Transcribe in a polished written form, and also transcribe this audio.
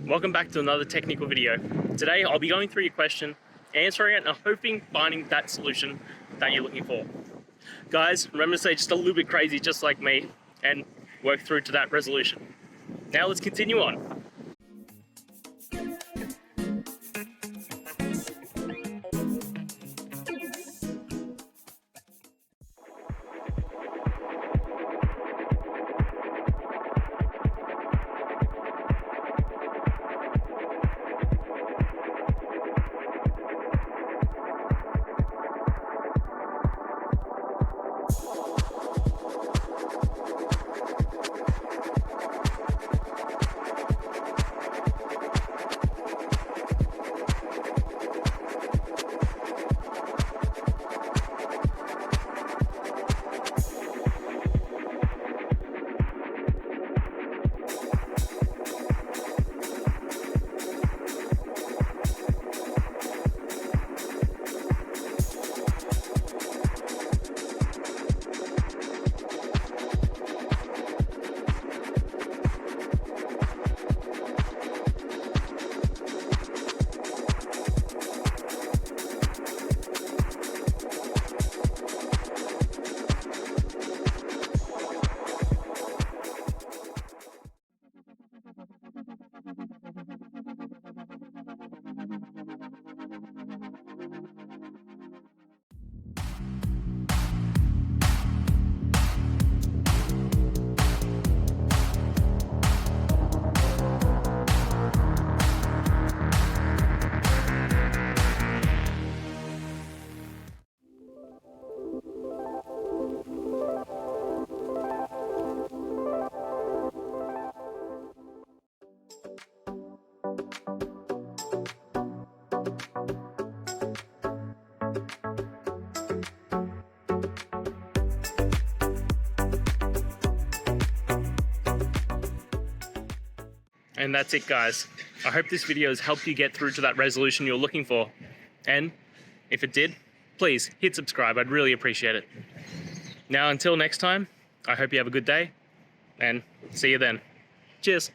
welcome back to another technical video. Today I'll be going through your question, answering it, and hoping finding that solution that you're looking for. Guys, remember to stay just a little bit crazy just like me and work through to that resolution. Now let's continue on. And that's it, guys. I hope this video has helped you get through to that resolution you're looking for. And if it did, please hit subscribe. I'd really appreciate it. Now, until next time, I hope you have a good day and see you then. Cheers.